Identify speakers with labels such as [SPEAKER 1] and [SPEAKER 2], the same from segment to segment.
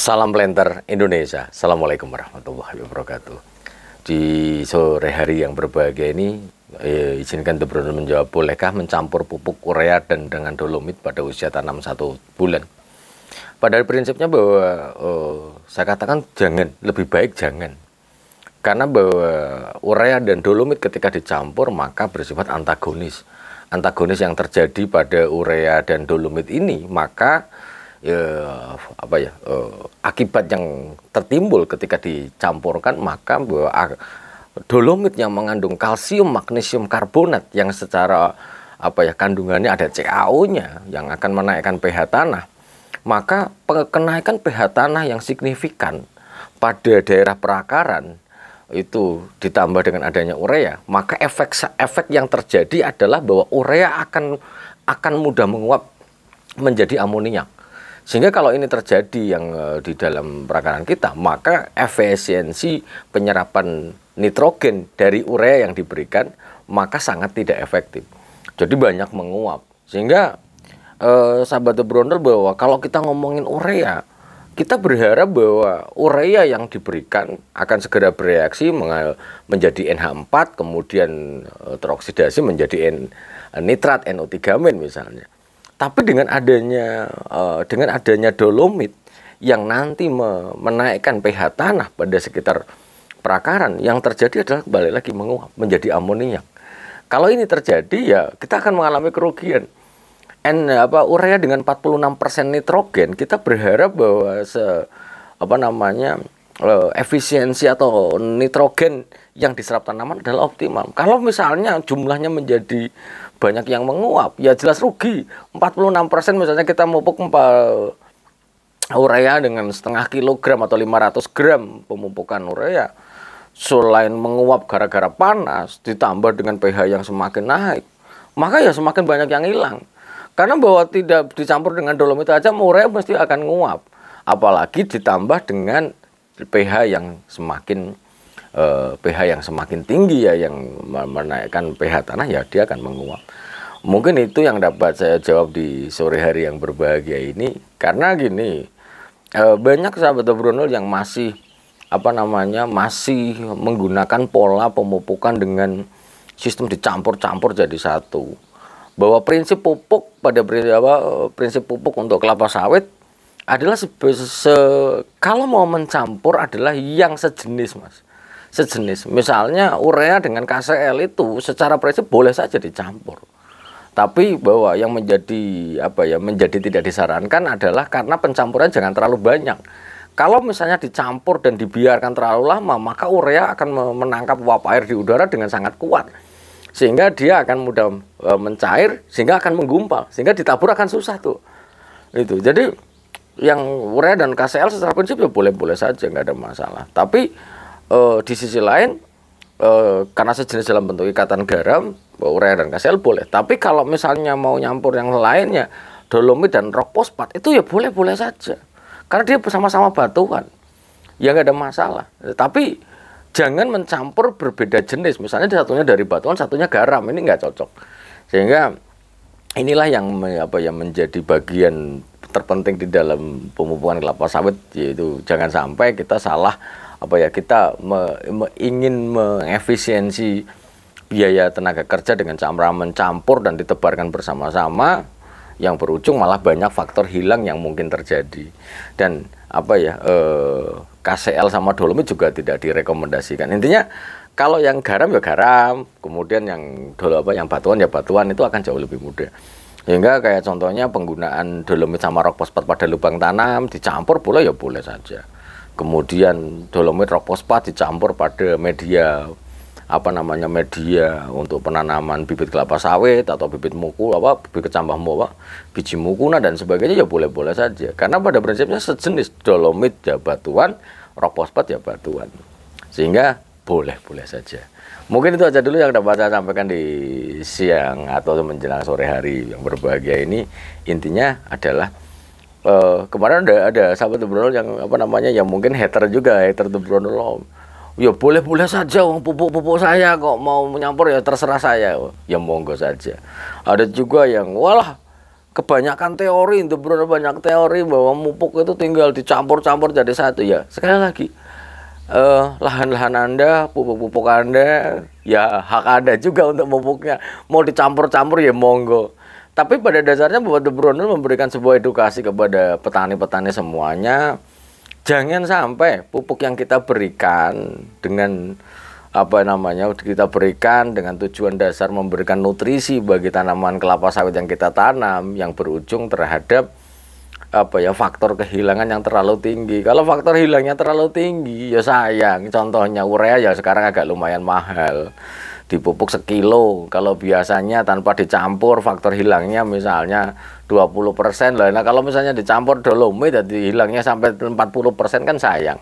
[SPEAKER 1] Salam Planter Indonesia. Assalamualaikum warahmatullahi wabarakatuh. Di sore hari yang berbahagia ini, izinkan The Brondol menjawab, bolehkah mencampur pupuk urea dan dengan dolomit pada usia tanam 1 bulan? Pada prinsipnya bahwa saya katakan jangan, lebih baik jangan. Karena bahwa urea dan dolomit ketika dicampur maka bersifat antagonis. Antagonis yang terjadi pada urea dan dolomit ini, maka akibat yang tertimbul ketika dicampurkan, maka bahwa dolomit yang mengandung kalsium magnesium karbonat yang secara kandungannya ada CaO-nya yang akan menaikkan pH tanah, maka kenaikan pH tanah yang signifikan pada daerah perakaran itu ditambah dengan adanya urea, maka efek yang terjadi adalah bahwa urea akan mudah menguap menjadi amoniak. Sehingga kalau ini terjadi yang di dalam perakaran kita, maka efisiensi penyerapan nitrogen dari urea yang diberikan maka sangat tidak efektif. Jadi banyak menguap. Sehingga sahabat The Brondol, bahwa kalau kita ngomongin urea, kita berharap bahwa urea yang diberikan akan segera bereaksi menjadi NH4, kemudian teroksidasi menjadi nitrat NO3- misalnya. Tapi dengan adanya dolomit yang nanti menaikkan pH tanah pada sekitar perakaran, yang terjadi adalah kembali lagi menguap menjadi amoniak. Kalau ini terjadi, ya kita akan mengalami kerugian. Urea dengan 46% nitrogen, kita berharap bahwa efisiensi atau nitrogen yang diserap tanaman adalah optimal. Kalau misalnya jumlahnya menjadi banyak yang menguap, ya jelas rugi. 46% misalnya kita memupuk urea dengan setengah kilogram atau 500 gram pemupukan urea, selain menguap gara-gara panas, ditambah dengan pH yang semakin naik, maka ya semakin banyak yang hilang. Karena bahwa tidak dicampur dengan dolomit aja, urea mesti akan nguap. Apalagi ditambah dengan pH yang semakin tinggi, ya, yang menaikkan pH tanah, ya dia akan menguap. Mungkin itu yang dapat saya jawab di sore hari yang berbahagia ini. Karena gini, banyak sahabat The Brondol yang masih menggunakan pola pemupukan dengan sistem dicampur-campur jadi satu. Bahwa prinsip pupuk untuk kelapa sawit adalah kalau mau mencampur adalah yang sejenis, Mas. Sejenis. Misalnya urea dengan KCl itu secara prinsip boleh saja dicampur. Tapi bahwa yang menjadi tidak disarankan adalah karena pencampuran jangan terlalu banyak. Kalau misalnya dicampur dan dibiarkan terlalu lama, maka urea akan menangkap uap air di udara dengan sangat kuat. Sehingga dia akan mudah mencair, sehingga akan menggumpal, sehingga ditabur akan susah tuh. Itu. Jadi yang urea dan KCl secara prinsip ya boleh-boleh saja, nggak ada masalah. Tapi di sisi lain, karena sejenis dalam bentuk ikatan garam, urea dan KCl boleh. Tapi kalau misalnya mau nyampur yang lainnya, dolomit dan rock fosfat, itu ya boleh-boleh saja. Karena dia bersama-sama batuan, ya nggak ada masalah. Tapi jangan mencampur berbeda jenis. Misalnya satunya dari batuan, satunya garam, ini nggak cocok. Sehingga inilah yang menjadi bagian terpenting di dalam pemupukan kelapa sawit, yaitu jangan sampai kita salah kita ingin mengefisiensi biaya tenaga kerja dengan cara mencampur dan ditebarkan bersama-sama, yang berujung malah banyak faktor hilang yang mungkin terjadi. Dan KCl sama dolomit juga tidak direkomendasikan. Intinya kalau yang garam ya garam, kemudian yang batuan ya batuan, itu akan jauh lebih mudah. Sehingga kayak contohnya penggunaan dolomit sama rock fosfat pada lubang tanam dicampur boleh ya boleh saja. Kemudian dolomit rock fosfat dicampur pada media media untuk penanaman bibit kelapa sawit atau bibit kecambah biji mukuna dan sebagainya, ya boleh-boleh saja. Karena pada prinsipnya sejenis, dolomit ya batuan, rock fosfat ya batuan. Sehingga boleh-boleh saja. Mungkin itu aja dulu yang dapat saya sampaikan di siang atau menjelang sore hari yang berbahagia ini. Intinya adalah kemarin ada sahabat The Brondol yang mungkin hater The Brondol. Ya boleh-boleh saja, pupuk saya kok mau menyampur ya terserah saya. Ya monggo saja. Ada juga yang walah kebanyakan teori, itu benar banyak teori bahwa pupuk itu tinggal dicampur-campur jadi satu ya. Sekali lagi, lahan-lahan Anda, pupuk-pupuk Anda, ya hak Anda juga untuk pupuknya. Mau dicampur-campur ya monggo. Tapi pada dasarnya Bapak De Brondel memberikan sebuah edukasi kepada petani-petani semuanya. Jangan sampai pupuk yang kita berikan dengan kita berikan dengan tujuan dasar memberikan nutrisi bagi tanaman kelapa sawit yang kita tanam yang berujung terhadap faktor kehilangan yang terlalu tinggi. Kalau faktor hilangnya terlalu tinggi ya sayang. Contohnya urea ya sekarang agak lumayan mahal. Dipupuk sekilo, kalau biasanya tanpa dicampur faktor hilangnya misalnya 20% lah. Nah kalau misalnya dicampur dolomit jadi hilangnya sampai 40% kan sayang.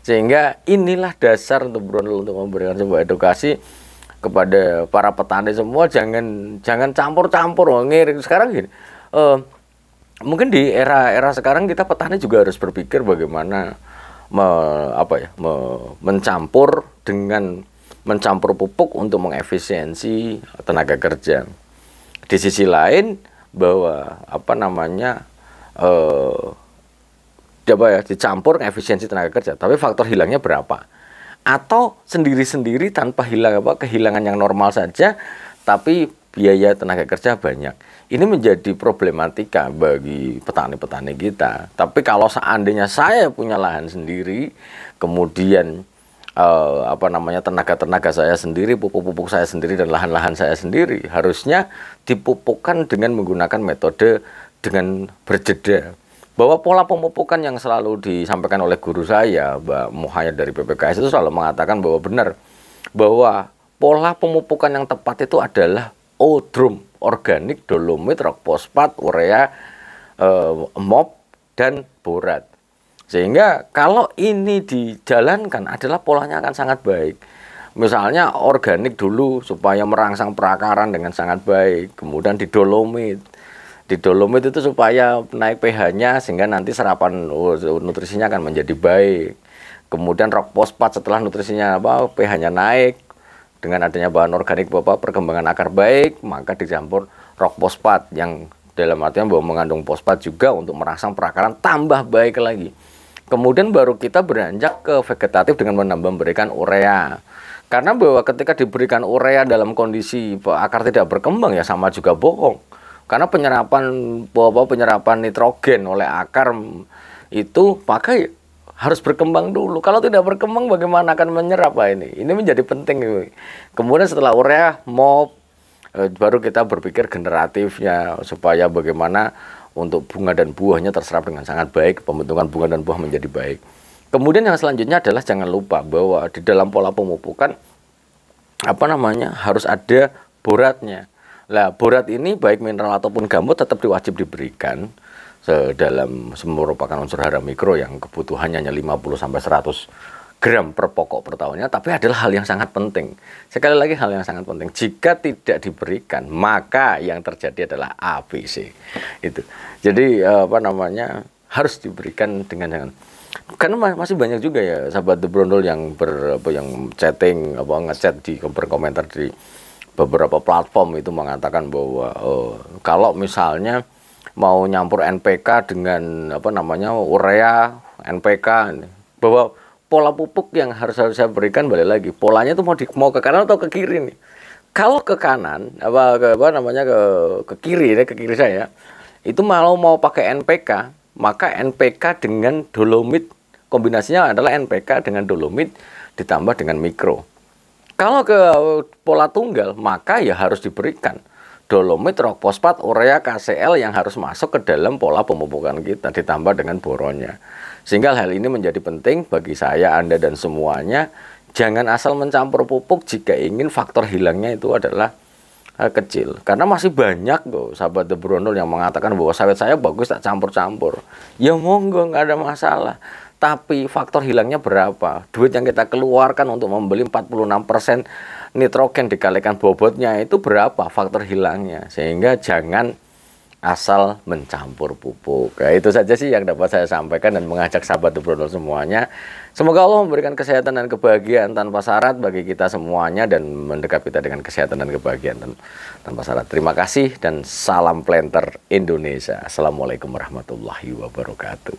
[SPEAKER 1] Sehingga inilah dasar untuk Brondel untuk memberikan sebuah edukasi kepada para petani semua, jangan campur-campur. Sekarang gini, mungkin di era sekarang kita petani juga harus berpikir bagaimana mencampur pupuk untuk mengefisiensi tenaga kerja. Di sisi lain bahwa dicampur efisiensi tenaga kerja, tapi faktor hilangnya berapa? Atau sendiri-sendiri tanpa kehilangan yang normal saja, tapi biaya tenaga kerja banyak. Ini menjadi problematika bagi petani-petani kita. Tapi kalau seandainya saya punya lahan sendiri, kemudian tenaga-tenaga saya sendiri, pupuk-pupuk saya sendiri, dan lahan-lahan saya sendiri, harusnya dipupukkan dengan menggunakan metode dengan berjeda. Bahwa pola pemupukan yang selalu disampaikan oleh guru saya, Mbak Muhayyad dari PPKS, itu selalu mengatakan bahwa benar, bahwa pola pemupukan yang tepat itu adalah odrum, organik, dolomit, rock fosfat, urea, MOP, dan borat. Sehingga kalau ini dijalankan adalah polanya akan sangat baik. Misalnya organik dulu supaya merangsang perakaran dengan sangat baik, kemudian di dolomit itu supaya naik pH-nya sehingga nanti serapan nutrisinya akan menjadi baik. Kemudian rock fosfat setelah nutrisinya pH-nya naik dengan adanya bahan organik perkembangan akar baik, maka dicampur rock fosfat yang dalam artian bahwa mengandung fosfat juga untuk merangsang perakaran tambah baik lagi. Kemudian baru kita beranjak ke vegetatif dengan memberikan urea. Karena bahwa ketika diberikan urea dalam kondisi akar tidak berkembang ya sama juga bohong. Karena penyerapan nitrogen oleh akar itu pakai harus berkembang dulu. Kalau tidak berkembang bagaimana akan menyerap ini? Ini menjadi penting. Kemudian setelah urea, MOP, baru kita berpikir generatifnya supaya bagaimana untuk bunga dan buahnya terserap dengan sangat baik, pembentukan bunga dan buah menjadi baik. Kemudian yang selanjutnya adalah jangan lupa bahwa di dalam pola pemupukan harus ada boratnya. Nah, borat ini baik mineral ataupun gambut tetap wajib diberikan merupakan unsur hara mikro yang kebutuhannya hanya 50-100 gram per pokok per tahunnya, tapi adalah hal yang sangat penting. Sekali lagi hal yang sangat penting. Jika tidak diberikan, maka yang terjadi adalah ABC. Itu. Jadi harus diberikan dengan jangan. Karena masih banyak juga ya sahabat De Brondel yang chatting ngechat berkomentar di beberapa platform itu mengatakan bahwa kalau misalnya mau nyampur NPK dengan urea, NPK, bahwa pola pupuk yang harus saya berikan balik lagi polanya itu mau ke kanan atau ke kiri nih. Kalau ke kanan ke kiri saya itu mau pakai NPK, maka NPK dengan dolomit, kombinasinya adalah NPK dengan dolomit ditambah dengan mikro. Kalau ke pola tunggal, maka ya harus diberikan dolomit, rock fosfat, urea, KCl yang harus masuk ke dalam pola pemupukan kita ditambah dengan boronnya. Sehingga hal ini menjadi penting bagi saya, Anda, dan semuanya. Jangan asal mencampur pupuk jika ingin faktor hilangnya itu adalah kecil. Karena masih banyak loh sahabat De Brondel yang mengatakan bahwa sawit saya bagus tak campur-campur. Ya monggo, nggak ada masalah. Tapi faktor hilangnya berapa? Duit yang kita keluarkan untuk membeli 46% nitrogen dikalikan bobotnya itu berapa faktor hilangnya? Sehingga jangan asal mencampur pupuk. Nah, itu saja sih yang dapat saya sampaikan dan mengajak sahabat The Brodol semuanya. Semoga Allah memberikan kesehatan dan kebahagiaan tanpa syarat bagi kita semuanya dan mendekap kita dengan kesehatan dan kebahagiaan tanpa syarat. Terima kasih dan salam planter Indonesia. Assalamualaikum warahmatullahi wabarakatuh.